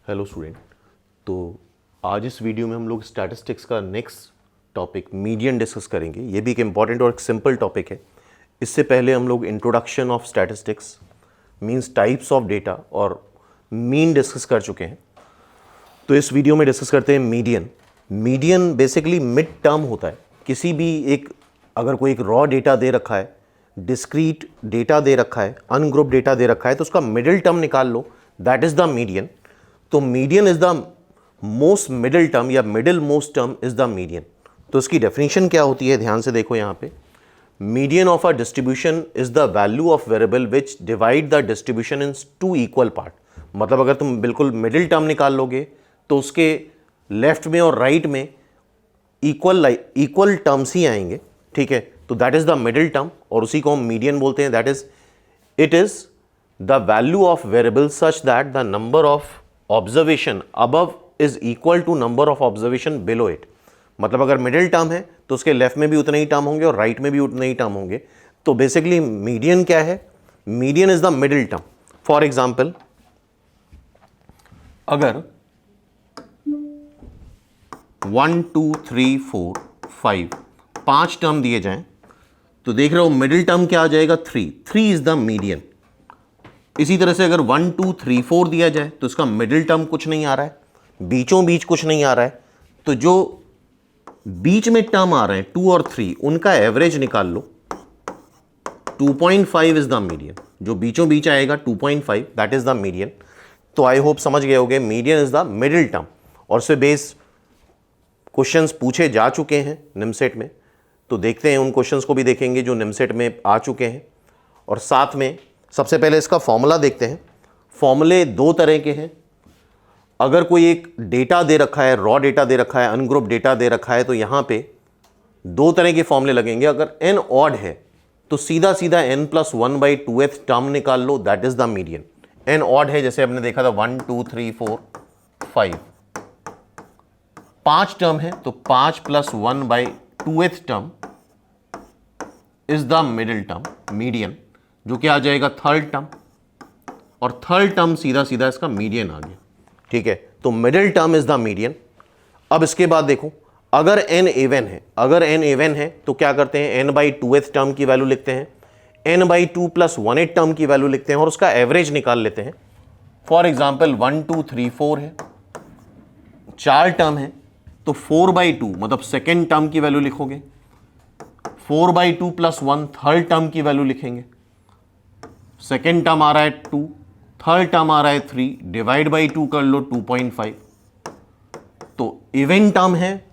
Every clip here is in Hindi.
Hello student. तो आज इस वीडियो में हम लोग स्टैटिस्टिक्स का नेक्स्ट टॉपिक मीडियन डिस्कस करेंगे। ये भी एक इम्पॉर्टेंट और एक सिंपल टॉपिक है। इससे पहले हम लोग introduction of statistics means types of data और मीन डिस्कस कर चुके हैं। तो इस वीडियो में डिस्कस करते हैं median. Median basically mid term होता है। किसी भी एक अगर कोई एक रॉ डेटा दे रखा है, डिस्क्रीट डेटा दे रखा है, अनग्रुप डेटा दे रखा है, तो उसका मिडिल टर्म निकाल लो, दैट इज द मीडियन। तो median is the most middle term या middle most term is the median. तो इसकी डेफिनेशन क्या होती है, ध्यान से देखो यहाँ पे। Median of a distribution is the value of variable which divide the distribution in two equal part. मतलब अगर तुम बिल्कुल मिडिल टर्म निकाल लोगे तो उसके लेफ्ट में और राइट में इक्वल टर्म्स ही आएंगे, ठीक है। तो that is the middle term और उसी को हम मीडियन बोलते हैं। That is it is the value of variable such that the number of observation above is equal to number of observation below it. मतलब अगर मिडिल टर्म है तो उसके लेफ्ट में भी उतने ही टर्म होंगे और राइट में भी उतने ही टर्म होंगे। तो बेसिकली मीडियन क्या है? Median is the middle term. For example, अगर 1 2 3 4 5 5 टर्म दिए जाएं तो देख रहे हो मिडिल टर्म क्या आ जाएगा? 3 इज द मीडियन। इसी तरह से अगर 1 2 3 4 दिया जाए तो इसका मिडिल टर्म कुछ नहीं आ रहा है, बीचों बीच कुछ नहीं आ रहा है। तो जो बीच में टर्म आ रहे हैं 2 और 3, उनका एवरेज निकाल लो। 2.5 इज द मीडियन। जो बीचों बीच आएगा 2.5, दैट इज द मीडियन। तो आई होप समझ गए होगे median is the middle term. और उससे बेस क्वेश्चंस पूछे जा चुके हैं निमसेट में, तो देखते हैं उन क्वेश्चंस को भी देखेंगे जो निमसेट में आ चुके हैं। और साथ में सबसे पहले इसका फॉर्मूला देखते हैं। फॉर्मूले दो तरह के हैं। अगर कोई एक डेटा दे रखा है, रॉ डेटा दे रखा है, अनग्रुप डेटा दे रखा है, तो यहां पे दो तरह के फॉर्मूले लगेंगे। अगर n ऑड है तो सीधा सीधा n+1/2th टर्म निकाल लो, that is the median. n odd है, जैसे हमने देखा था 1 2 3 4 5, 5 टर्म है तो 5+1/2th term is the middle term, median, जो कि आ जाएगा थर्ड टर्म। और थर्ड टर्म सीधा सीधा इसका मीडियन आ गया, ठीक है। तो middle term is the median. अब इसके बाद देखो, अगर n इवन है, अगर n इवन है तो क्या करते हैं? n/2th टर्म की वैल्यू लिखते हैं, n/2 + 1/8 टर्म की वैल्यू लिखते हैं और उसका एवरेज निकाल लेते हैं। फॉर एग्जाम्पल 1 2 3 4 है, 4 टर्म है, तो 4/2 मतलब सेकेंड टर्म की वैल्यू लिखोगे, 4/2 + 1 थर्ड टर्म की वैल्यू लिखेंगे। सेकेंड टर्म आ रहा है 2, थर्ड टर्म आ रहा है 3, डिवाइड बाई 2 कर लो 2.5। तो इवन टर्म है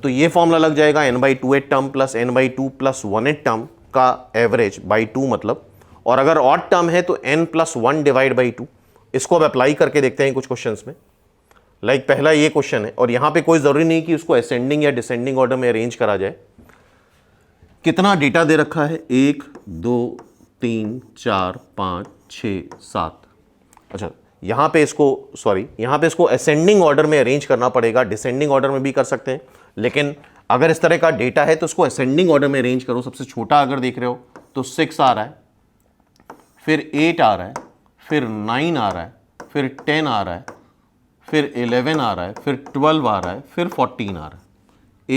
तो ये फॉर्मूला लग जाएगा n/2th term plus n/2 + 1/8 term का एवरेज बाई 2 मतलब। और अगर ऑड टर्म है तो n+1 डिवाइड बाई 2। इसको अब अप्लाई करके देखते हैं कुछ क्वेश्चंस में। लाइक पहला ये क्वेश्चन है और यहां पे कोई जरूरी नहीं कि उसको असेंडिंग या डिसेंडिंग ऑर्डर में अरेंज करा जाए। कितना डेटा दे रखा है? 1 2 3 4 5 6 7। अच्छा, यहां पे इसको असेंडिंग ऑर्डर में अरेंज करना पड़ेगा। डिसेंडिंग ऑर्डर में भी कर सकते हैं, लेकिन अगर इस तरह का डेटा है तो उसको असेंडिंग ऑर्डर में अरेंज करो। सबसे छोटा अगर देख रहे हो तो 6 आ रहा है, फिर 8 आ रहा है, फिर 9 आ रहा है, फिर 10 आ रहा है, फिर 11 आ रहा है, फिर 12 आ रहा है, फिर 14 आ रहा है।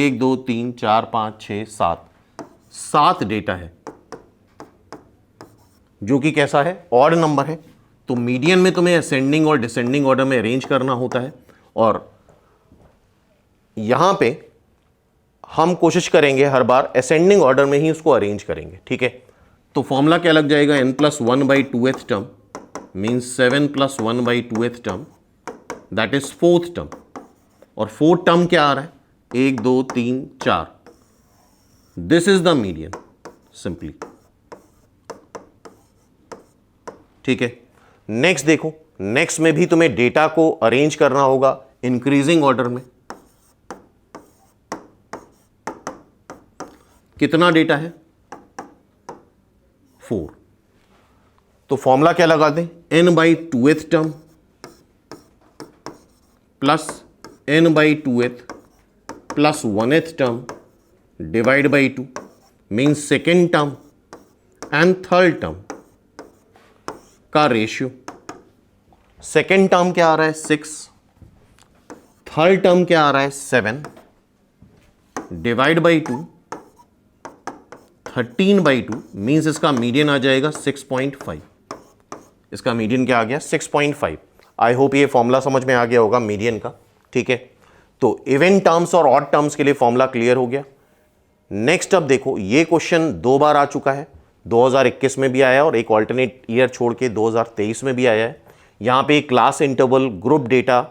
1 2 3 4 5 6 7 डेटा है, जो कि कैसा है? ऑड नंबर है। तो मीडियन में तुम्हें असेंडिंग और डिसेंडिंग ऑर्डर में अरेंज करना होता है और यहां पे हम कोशिश करेंगे हर बार असेंडिंग ऑर्डर में ही उसको अरेंज करेंगे, ठीक है। तो फॉर्मूला क्या लग जाएगा? n+1/2th term means 7+1/2th term, that is fourth term. और फोर्थ टर्म क्या आ रहा है? 1 2 3 4। This is the median simply, ठीक है। नेक्स्ट देखो, नेक्स्ट में भी तुम्हें डेटा को अरेंज करना होगा इंक्रीजिंग ऑर्डर में। कितना डेटा है? 4। तो फॉर्मूला क्या लगा दें? n/2th term plus n/2th plus 1th term divide by 2 means second term and third term का रेशियो। सेकेंड टर्म क्या आ रहा है 6, थर्ड टर्म क्या आ रहा है 7, डिवाइड बाई 2, 13/2 मीन्स इसका मीडियन आ जाएगा 6.5। इसका मीडियन क्या आ गया 6.5। आई होप ये फॉर्मूला समझ में आ गया होगा मीडियन का, ठीक है। तो इवन टर्म्स और ऑड टर्म्स के लिए फॉर्मूला क्लियर हो गया। नेक्स्ट अब देखो, ये क्वेश्चन 2 बार आ चुका है, 2021 में भी आया और एक ऑल्टरनेट ईयर छोड़ के 2023 में भी आया है। यहाँ पे क्लास इंटरवल ग्रुप डेटा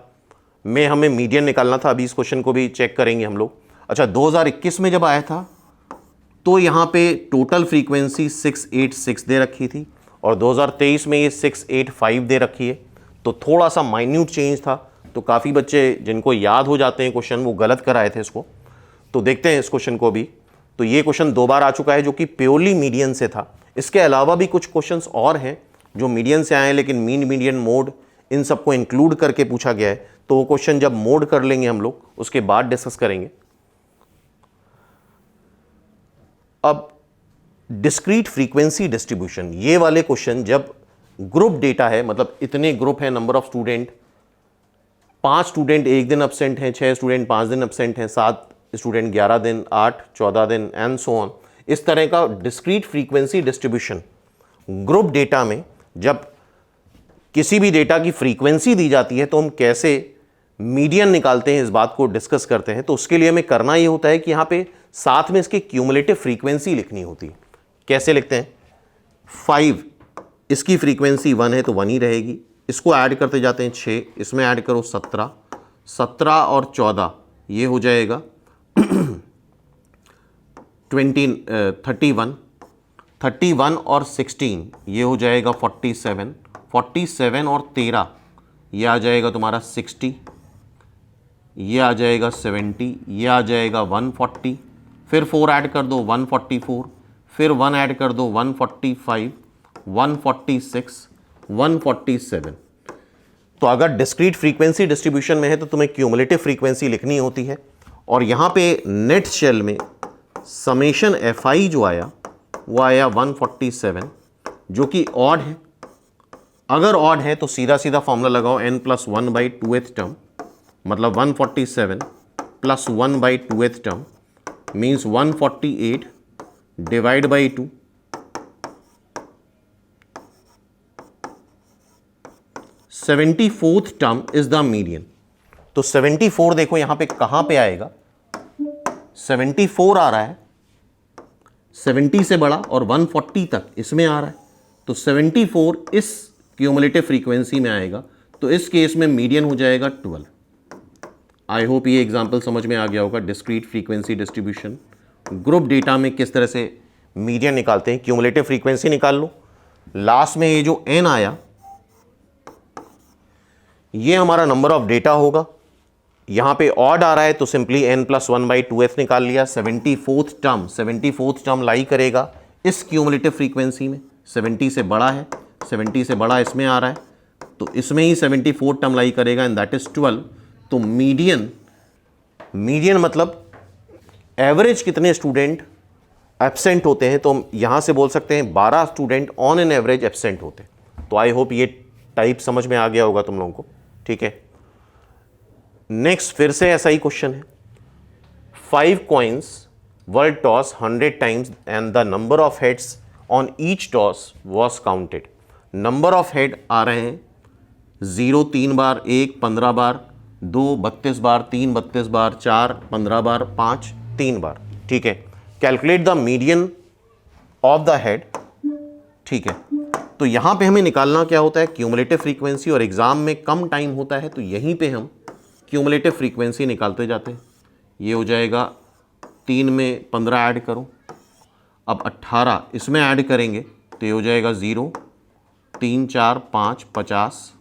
में हमें मीडियन निकालना था, अभी इस क्वेश्चन को भी चेक करेंगे हम लोग। अच्छा, 2021 में जब आया था तो यहाँ पे टोटल फ्रीक्वेंसी 686 दे रखी थी और 2023 में ये 685 दे रखी है, तो थोड़ा सा माइन्यूट चेंज था। तो काफ़ी बच्चे जिनको याद हो जाते हैं क्वेश्चन वो गलत कराए थे इसको। तो देखते हैं इस क्वेश्चन को भी। तो ये क्वेश्चन 2 बार आ चुका है जो कि प्योरली मीडियन से था। इसके अलावा भी कुछ क्वेश्चंस और हैं जो मीडियन से आए हैं, लेकिन मीन, मीडियन, मोड इन सबको इंक्लूड करके पूछा गया है। तो वो क्वेश्चन जब मोड कर लेंगे हम लोग उसके बाद डिस्कस करेंगे। अब डिस्क्रीट फ्रीक्वेंसी डिस्ट्रीब्यूशन, ये वाले क्वेश्चन जब ग्रुप डेटा है, मतलब इतने ग्रुप है, नंबर ऑफ स्टूडेंट, 5 स्टूडेंट एक दिन एब्सेंट हैं, 6 स्टूडेंट 5 दिन एब्सेंट हैं, 7 स्टूडेंट 11 दिन, 8, 14 दिन एंड सो ऑन। इस तरह का discrete frequency distribution group data में जब किसी भी डेटा की फ्रीक्वेंसी दी जाती है तो हम कैसे मीडियन निकालते हैं, इस बात को डिस्कस करते हैं। तो उसके लिए हमें करना ये होता है कि यहाँ पे साथ में इसकी क्यूमुलेटिव फ्रीक्वेंसी लिखनी होती है। कैसे लिखते हैं, 5 इसकी फ्रीक्वेंसी 1 है तो 1 ही रहेगी, इसको ऐड करते जाते हैं 6, इसमें ऐड करो 17, 17 और 14 ये हो जाएगा 31, 31 और 16 ये हो जाएगा 47, 47 और 13 ये आ जाएगा तुम्हारा 60, ये आ जाएगा 70, ये आ जाएगा 140, फिर 4 ऐड कर दो 144, फिर 1 ऐड कर दो 145, 146, 147। तो अगर डिस्क्रीट फ्रीक्वेंसी डिस्ट्रीब्यूशन में है तो तुम्हें क्यूमुलेटिव फ्रीक्वेंसी लिखनी होती है। और यहाँ पे नेट शेल में समेशन FI जो आया वो आया 147, जो कि ऑड है। अगर ऑड है तो सीधा सीधा फॉर्मूला लगाओ n+1/2th टर्म, मतलब 147 + 1/2th term means 148 divide by 2, 74th term is the median. तो 74 देखो यहां पे कहां पे आएगा, 74 आ रहा है, 70 से बड़ा और 140 तक इसमें आ रहा है, तो 74 इस क्यूमुलेटिव फ्रीक्वेंसी में आएगा। तो इस केस में मीडियन हो जाएगा 12। आई होप ये एग्जांपल समझ में आ गया होगा। Discrete frequency distribution group data में किस तरह से मीडियन निकालते हैं। क्यूमुलेटिव फ्रीक्वेंसी निकाल लो, लास्ट में ये जो n आया ये हमारा नंबर ऑफ डेटा होगा। यहां पे ऑड आ रहा है तो सिंपली n+1/2th निकाल लिया। 74th टर्म लाई करेगा इस क्यूमुलेटिव फ्रीक्वेंसी में, 70 से बड़ा है, 70 से बड़ा इसमें आ रहा है तो इसमें ही 74 टर्म लाई करेगा एंड दैट इज 12। तो मीडियन मतलब एवरेज कितने स्टूडेंट एब्सेंट होते हैं, तो हम यहां से बोल सकते हैं 12 student on an average absent होते हैं। तो आई होप ये टाइप समझ में आ गया होगा तुम लोगों को, ठीक है। नेक्स्ट फिर से ऐसा ही क्वेश्चन है। 5 coins were tossed 100 times and the number of heads on each toss was counted। Number of head आ रहे हैं 0 3 बार, 1 15 बार, 2 32 बार, 3 32 बार, 4 15 बार, 5 3 बार, ठीक है। Calculate the median of the head, ठीक है। तो यहां पे हमें निकालना क्या होता है, क्यूमुलेटिव फ्रीक्वेंसी, और एग्जाम में कम टाइम होता है तो यहीं पे हम क्यूमुलेटिव फ्रीक्वेंसी निकालते जाते हैं। ये हो जाएगा 3 में 15 ऐड करो, अब 18 इसमें ऐड करेंगे तो ये हो जाएगा 0 3 4 5 50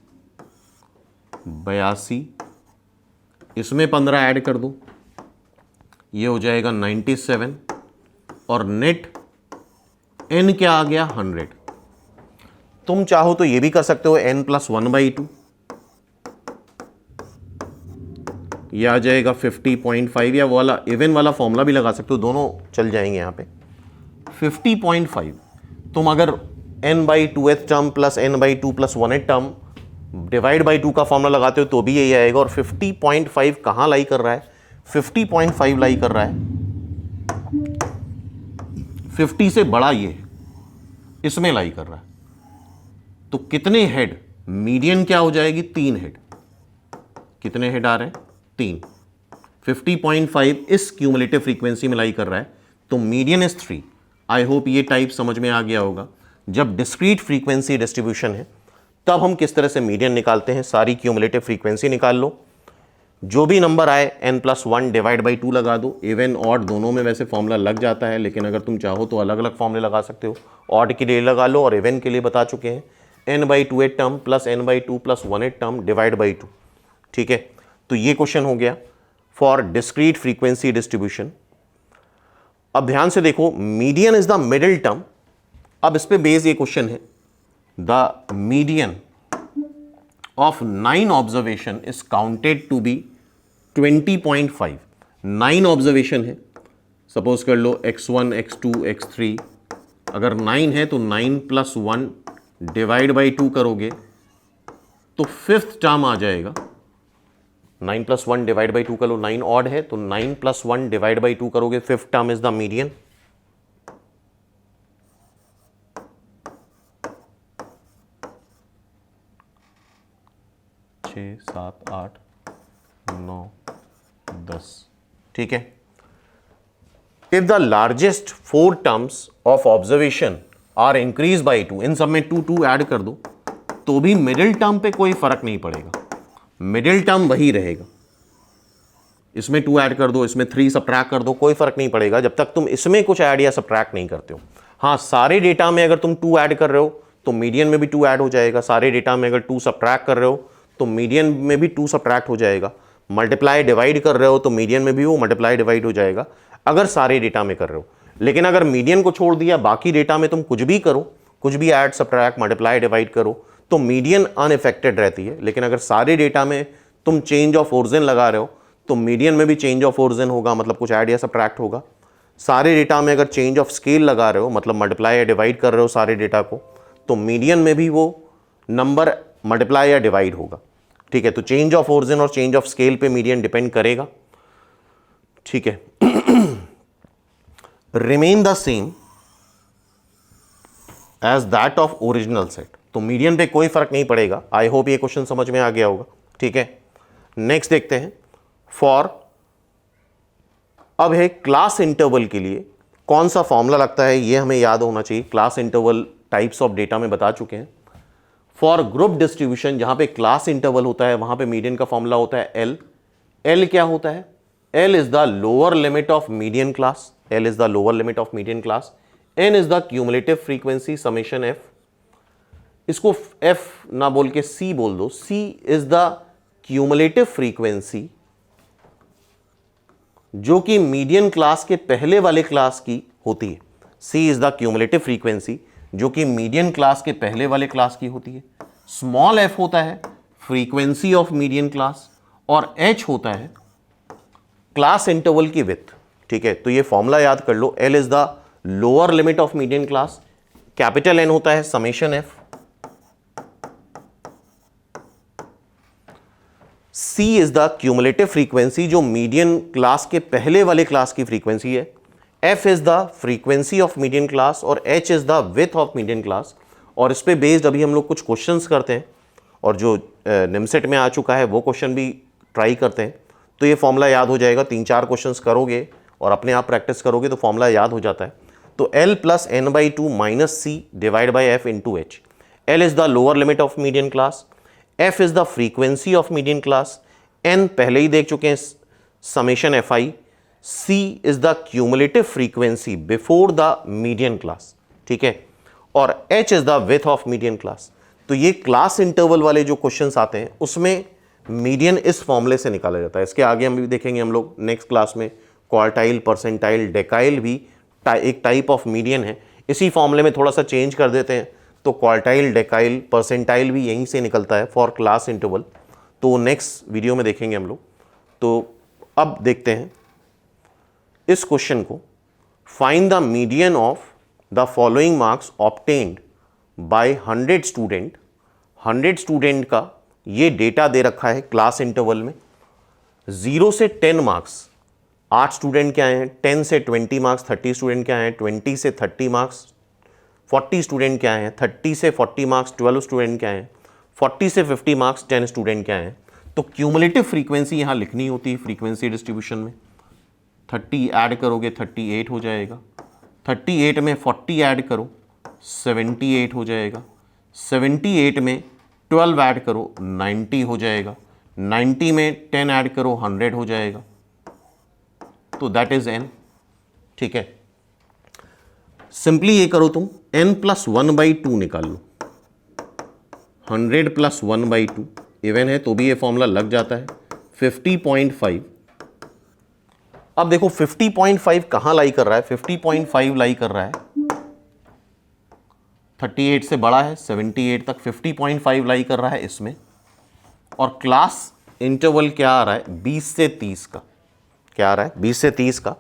82, इसमें 15 ऐड कर दो ये हो जाएगा 97, और नेट n क्या आ गया 100। तुम चाहो तो ये भी कर सकते हो n+1/2, ये आ जाएगा 50.5, या वाला इवन वाला फॉर्मूला भी लगा सकते हो, दोनों चल जाएंगे यहाँ पे 50.5। तुम अगर n/2th term plus n/2 + 1th term divide by 2 का फॉर्मूला लगाते हो तो भी यही आएगा। और 50.5 कहाँ लाई कर रहा है? 50.5 लाई कर रहा है 50 से बड़ा, ये इसमें लाई कर रहा है। तो कितने हेड? मीडियन क्या हो जाएगी? 3 हेड। कितने हेड आ रहे हैं? 3। 50.5 इस क्यूमुलेटिव फ्रीक्वेंसी में लाई कर रहा है, तो मीडियन इज 3। आई होप ये टाइप समझ में आ गया होगा। जब डिस्क्रीट फ्रीक्वेंसी डिस्ट्रीब्यूशन है तब हम किस तरह से मीडियन निकालते हैं। सारी क्यूमुलेटिव फ्रीक्वेंसी निकाल लो, जो भी नंबर आए n+1 डिवाइड बाई 2 लगा दो। इवन ऑड दोनों में वैसे फॉर्मूला लग जाता है, लेकिन अगर तुम चाहो तो अलग अलग फॉर्मूले लगा सकते हो। ऑड के लिए लगा लो और इवन के लिए बता चुके हैं n/2 term plus n/2 plus 1 term divide by 2। ठीक है, तो ये क्वेश्चन हो गया फॉर डिस्क्रीट फ्रीक्वेंसी डिस्ट्रीब्यूशन। अब ध्यान से देखो, median is the middle term. अब इस पे बेस ये क्वेश्चन है, the median of 9 observation is counted to be 20.5। 9 observation है, सपोज कर लो x1 x2 x3। अगर 9 है तो 9 + 1 डिवाइड बाई 2 करोगे तो 5th टर्म आ जाएगा। 9 + 1 डिवाइड बाई 2 कर लो, 9 ऑड है तो 9 + 1 डिवाइड बाई 2 करोगे, 5th term is the median. छः 7 8 9 10। ठीक है, if the largest 4 terms of observation are increase by 2, इन सब में 2 2 ऐड कर दो तो भी मिडिल टर्म पे कोई फर्क नहीं पड़ेगा, मिडिल टर्म वही रहेगा। इसमें 2 ऐड कर दो, इसमें 3 सब्ट्रैक्ट कर दो, कोई फर्क नहीं पड़ेगा जब तक तुम इसमें कुछ ऐड या सब्ट्रैक्ट नहीं करते हो। हाँ, सारे डेटा में अगर तुम 2 ऐड कर रहे हो तो मीडियन में भी 2 ऐड हो जाएगा। सारे डेटा में अगर 2 सब्ट्रैक्ट कर रहे हो तो मीडियन में भी 2 सब्ट्रैक्ट हो जाएगा। मल्टीप्लाई डिवाइड कर रहे हो तो मीडियन में भी वो मल्टीप्लाई डिवाइड हो जाएगा, अगर सारे डेटा में कर रहे हो। लेकिन अगर मीडियन को छोड़ दिया, बाकी डेटा में तुम कुछ भी करो, कुछ भी ऐड सब्ट्रैक्ट मल्टीप्लाई डिवाइड करो, तो मीडियन अनइफेक्टेड रहती है। लेकिन अगर सारे डेटा में तुम चेंज ऑफ ओरिजिन लगा रहे हो तो मीडियन में भी चेंज ऑफ ओरिजिन होगा, मतलब कुछ ऐड या सब्ट्रैक्ट होगा। सारे डेटा में अगर चेंज ऑफ स्केल लगा रहे हो, मतलब मल्टीप्लाई या डिवाइड कर रहे हो सारे डेटा को, तो मीडियन में भी वो नंबर मल्टीप्लाई या डिवाइड होगा। ठीक है, तो चेंज ऑफ ओरिजिन और चेंज ऑफ स्केल पे मीडियन डिपेंड करेगा। ठीक है, remain the same as that of original set, तो मीडियन पे कोई फर्क नहीं पड़ेगा। आई होप ये क्वेश्चन समझ में आ गया होगा। ठीक है, नेक्स्ट देखते हैं फॉर, अब है क्लास इंटरवल के लिए कौन सा फॉर्मूला लगता है, ये हमें याद होना चाहिए। Class interval types of data में बता चुके हैं। फॉर ग्रुप डिस्ट्रीब्यूशन जहां पे क्लास इंटरवल होता है वहां पे मीडियन का फॉर्मूला होता है एल। एल क्या होता है? L is the lower limit of median class, L is the lower limit of median class, N is the cumulative frequency summation F. इसको एफ ना बोल के सी बोल दो, C is the cumulative frequency जो कि मीडियन क्लास के पहले वाले क्लास की होती है। सी इज द क्यूमुलेटिव फ्रीक्वेंसी जो कि मीडियन क्लास के पहले वाले क्लास की होती है। स्मॉल एफ होता है फ्रीक्वेंसी ऑफ मीडियन क्लास, और एच होता है क्लास इंटरवल की विड्थ। ठीक है, तो ये फॉर्मूला याद कर लो। L is the lower limit of median class, capital N होता है summation F, C is the cumulative frequency जो मीडियन क्लास के पहले वाले क्लास की फ्रीक्वेंसी है, F is the frequency of median class और H is the width of median class. और इस पे बेस्ड अभी हम लोग कुछ क्वेश्चंस करते हैं, और जो निमसेट में आ चुका है वो क्वेश्चन भी ट्राई करते हैं। तो ये फॉर्मूला याद हो जाएगा, 3-4 क्वेश्चंस करोगे और अपने आप प्रैक्टिस करोगे तो फॉर्मूला याद हो जाता है। तो L + n/2 - C divide by F × H। L is the lower limit of median class, F is the frequency of median class, N पहले ही देख चुके हैं summation Fi, C is the cumulative frequency before the median class. ठीक है, और H is the width of median class. तो ये क्लास इंटरवल वाले जो क्वेश्चंस आते हैं उसमें मीडियन इस फॉर्मूले से निकाला जाता है। इसके आगे हम भी देखेंगे हम लोग नेक्स्ट क्लास में, क्वार्टाइल, परसेंटाइल, डेकाइल भी एक टाइप ऑफ मीडियन है। इसी फॉर्मूले में थोड़ा सा चेंज कर देते हैं तो क्वार्टाइल, डेकाइल, परसेंटाइल भी यहीं से निकलता है फॉर क्लास इंटरवल। तो नेक्स्ट वीडियो में देखेंगे हम लोग। तो अब देखते हैं इस क्वेश्चन को, find the median of the following marks obtained by 100 student. 100 student का ये डेटा दे रखा है क्लास इंटरवल में, 0 से 10 मार्क्स 8 स्टूडेंट के आए हैं, 10 से 20 मार्क्स 30 स्टूडेंट के आए हैं, 20 से 30 मार्क्स 40 स्टूडेंट के आए हैं, 30 से 40 मार्क्स 12 स्टूडेंट के आए हैं, 40 से 50 मार्क्स 10 स्टूडेंट के आए हैं। तो क्यूमुलेटिव फ्रीक्वेंसी यहाँ लिखनी होती है फ्रीक्वेंसी डिस्ट्रीब्यूशन में। 30 ऐड करोगे 38 हो जाएगा, 38 में 40 ऐड करो 78 हो जाएगा, 78 में 12 ऐड करो 90 हो जाएगा, 90 में 10 ऐड करो 100 हो जाएगा। तो दैट इज n। ठीक है, सिंपली ये करो तुम, n प्लस 1/2 निकाल लो। 100 प्लस 1/2 इवन है तो भी ये फॉर्मूला लग जाता है 50.5। अब देखो 50.5 कहां लाई कर रहा है, 50.5 लाई कर रहा है 38 से बड़ा है 78 तक, 50.5 लाई कर रहा है इसमें। और क्लास इंटरवल क्या आ रहा है 20 से 30 का, क्या आ रहा है 20 से 30 का।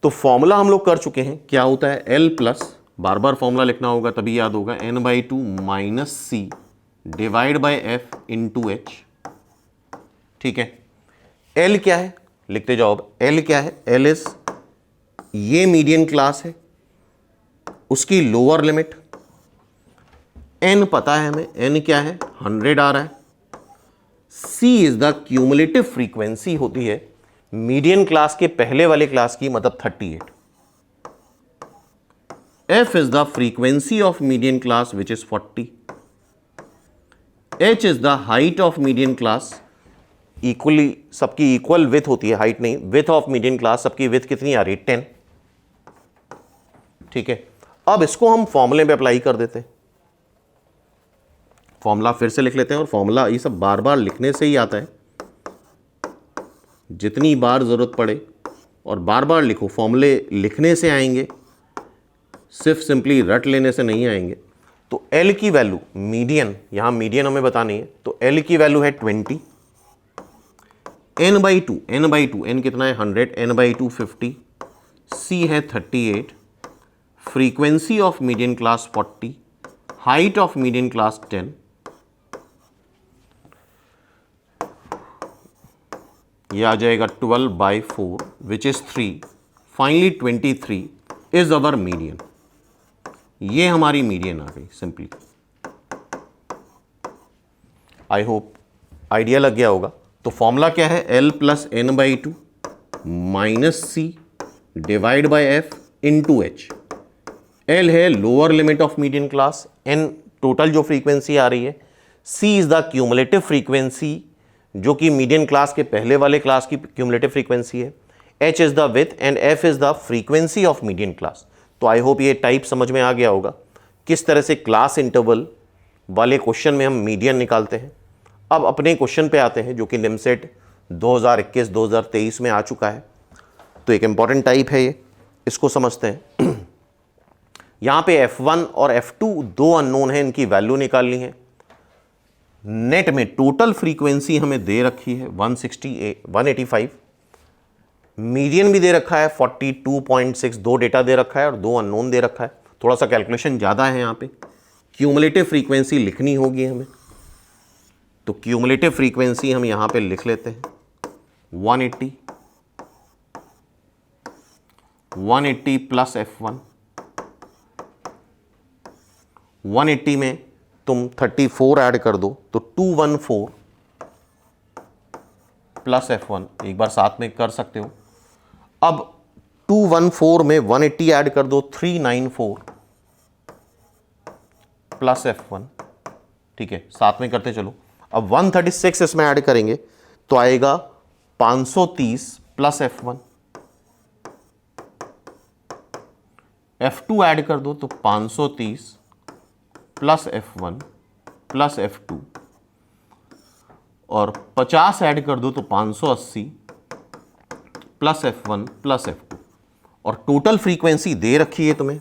तो फॉर्मूला हम लोग कर चुके हैं, क्या होता है L प्लस, बार बार फॉर्मूला लिखना होगा तभी याद होगा, n/2 minus C divide by F into H. ठीक है, L क्या है लिखते जाओ अब, L क्या है, L इज ये मीडियन क्लास है, उसकी लोअर लिमिट, n पता है हमें, n क्या है 100 आ रहा है, C is the cumulative frequency होती है मीडियन क्लास के पहले वाले क्लास की, मतलब 38। F is the frequency of median class which is 40। H is the height of median class, equally सबकी इक्वल विथ होती है, हाइट नहीं, विथ ऑफ मीडियन क्लास सबकी विथ कितनी आ रही है 10। ठीक है, अब इसको हम फॉर्मूले पे अप्लाई कर देते हैं। फॉर्मूला फिर से लिख लेते हैं, और फॉर्मूला ये सब बार बार लिखने से ही आता है, जितनी बार जरूरत पड़े और बार बार लिखो, फॉर्मूले लिखने से आएंगे, सिर्फ सिंपली रट लेने से नहीं आएंगे। तो L की वैल्यू मीडियन, यहां मीडियन हमें बतानी है, तो L की वैल्यू है 20, n/2 n कितना है 100, n/2 50, C है 38, frequency of median class 40, height of median class 10, यह आ जाएगा 12/4 which is 3, finally 23 is our median. ये हमारी मीडियन आ गई सिंपली। आई होप आइडिया लग गया होगा। तो फॉर्मूला क्या है, L plus n/2 minus C divide by F into H. L है lower limit of median class, N total जो फ्रीक्वेंसी आ रही है, C is the cumulative frequency जो कि मीडियन क्लास के पहले वाले क्लास की क्यूमुलेटिव फ्रीक्वेंसी है, H is the with and F is the frequency of median class. तो आई होप ये टाइप समझ में आ गया होगा किस तरह से क्लास इंटरवल वाले क्वेश्चन में हम मीडियन निकालते हैं। अब अपने क्वेश्चन पे आते हैं जो कि लिमसेट 2021-2023 में आ चुका है। तो एक इंपॉर्टेंट टाइप है ये, इसको समझते हैं। यहां पे F1 और F2 दो अननोन है, इनकी वैल्यू निकालनी है। नेट में टोटल फ्रीक्वेंसी हमें दे रखी है 185, मीडियन भी दे रखा है 42.6, दो डेटा दे रखा है और दो अननोन दे रखा है। थोड़ा सा कैलकुलेशन ज़्यादा है यहाँ पे, क्यूमुलेटिव फ्रीक्वेंसी लिखनी होगी हमें। तो क्यूमुलेटिव फ्रीक्वेंसी हम यहाँ पे लिख लेते हैं 180 प्लस F1, 180 में तुम 34 ऐड कर दो तो 214 प्लस F1, एक बार साथ में कर सकते हो। अब 214 में 180 ऐड कर दो 394 प्लस F1। ठीक है, साथ में करते चलो। अब 136 इसमें ऐड करेंगे तो आएगा 530 प्लस F1, F2 ऐड कर दो तो 530 प्लस F1 प्लस F2, और 50 ऐड कर दो तो 580 प्लस F1 प्लस F2, और टोटल फ्रीक्वेंसी दे रखी है तुम्हें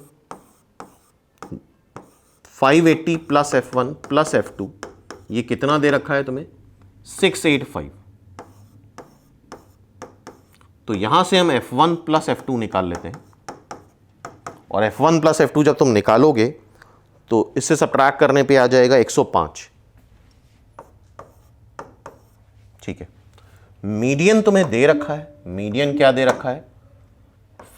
580 प्लस F1 प्लस F2, ये कितना दे रखा है तुम्हें 685। तो यहां से हम F1 प्लस F2 निकाल लेते हैं, और F1 प्लस F2 जब तुम निकालोगे तो इससे सब्ट्रैक्ट करने पे आ जाएगा 105। ठीक है, मीडियन तुम्हें दे रखा है, मीडियन क्या दे रखा है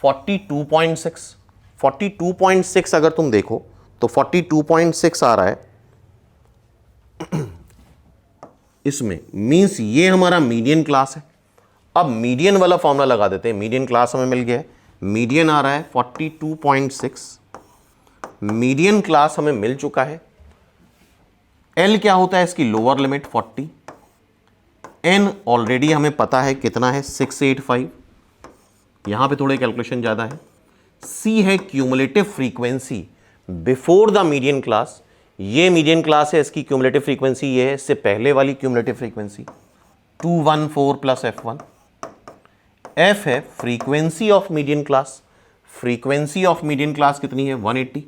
42.6। 42.6 अगर तुम देखो तो 42.6 आ रहा है इसमें, मींस ये हमारा मीडियन क्लास है। अब मीडियन वाला फॉर्मूला लगा देते हैं, मीडियन क्लास हमें मिल गया है, मीडियन आ रहा है 42.6, मीडियन क्लास हमें मिल चुका है। एल क्या होता है इसकी लोअर लिमिट 40, एन ऑलरेडी हमें पता है कितना है 685, यहां पे थोड़े कैलकुलेशन ज्यादा है। सी है cumulative frequency before the median class, ये मीडियन क्लास है, इसकी क्यूमुलेटिव फ्रीक्वेंसी ये है, इससे पहले वाली cumulative frequency 214 plus F1। F है frequency of median class, frequency of median class कितनी है 180।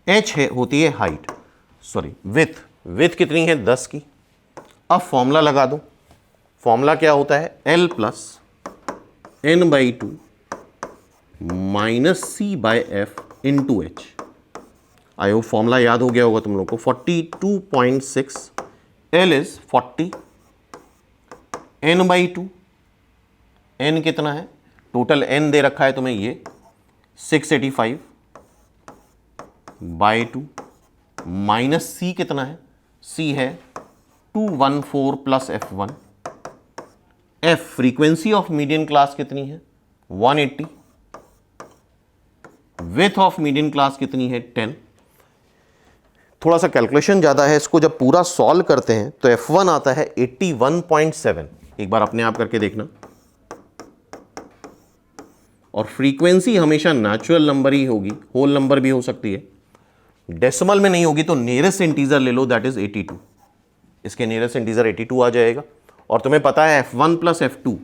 एच है होती है हाइट, सॉरी विथ, विथ कितनी है 10 की। अब फॉर्मूला लगा दो, फॉर्मूला क्या होता है L plus N/2 minus C/F into H. I hope formula याद हो गया होगा तुम लोग को। 42.6, L इज 40, N/2, N कितना है, टोटल N दे रखा है तुम्हें ये 685/2 माइनस C कितना है, C है 214 plus F1। F frequency of median class कितनी है 180, विथ ऑफ मीडियन क्लास कितनी है 10। थोड़ा सा कैलकुलेशन ज़्यादा है, इसको जब पूरा सॉल्व करते हैं तो F1 आता है 81.7, एक बार अपने आप करके देखना। और फ्रीक्वेंसी हमेशा नेचुरल नंबर ही होगी, होल नंबर भी हो सकती है, डेसिमल में नहीं होगी, तो नियरेस्ट इंटीजर ले लो, दैट इज 82। इसके नियरेस्ट इंटीजर 82 आ जाएगा। और तुम्हें पता है F1 प्लस F2,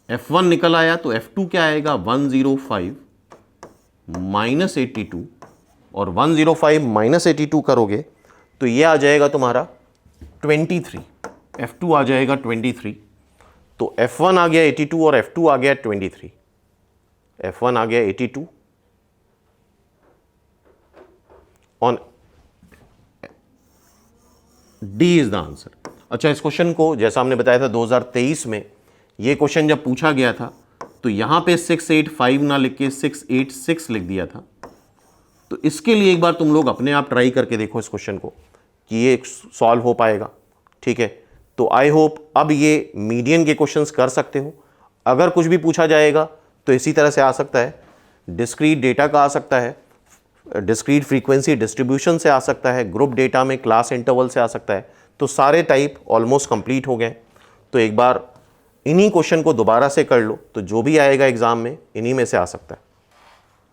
F1 निकल आया तो F2 क्या आएगा 105 माइनस 82, और 105 माइनस 82 करोगे तो ये आ जाएगा तुम्हारा 23, F2 आ जाएगा 23। तो F1 आ गया 82 और F2 आ गया 23, F1 आ गया 82 on D is the answer. अच्छा, इस क्वेश्चन को जैसा हमने बताया था 2023 में ये क्वेश्चन जब पूछा गया था तो यहां पे 685 ना लिख के 686 लिख दिया था। तो इसके लिए एक बार तुम लोग अपने आप ट्राई करके देखो इस क्वेश्चन को कि ये सॉल्व हो पाएगा। ठीक है, तो आई होप अब ये मीडियन के क्वेश्चंस कर सकते हो। अगर कुछ भी पूछा जाएगा तो इसी तरह से आ सकता है, डिस्क्रीट डेटा का आ सकता है, डिस्क्रीट फ्रीक्वेंसी डिस्ट्रीब्यूशन से आ सकता है, ग्रुप डेटा में क्लास इंटरवल से आ सकता है। तो सारे टाइप ऑलमोस्ट कंप्लीट हो गए। तो एक बार इन्हीं क्वेश्चन को दोबारा से कर लो, तो जो भी आएगा एग्जाम में इन्हीं में से आ सकता है।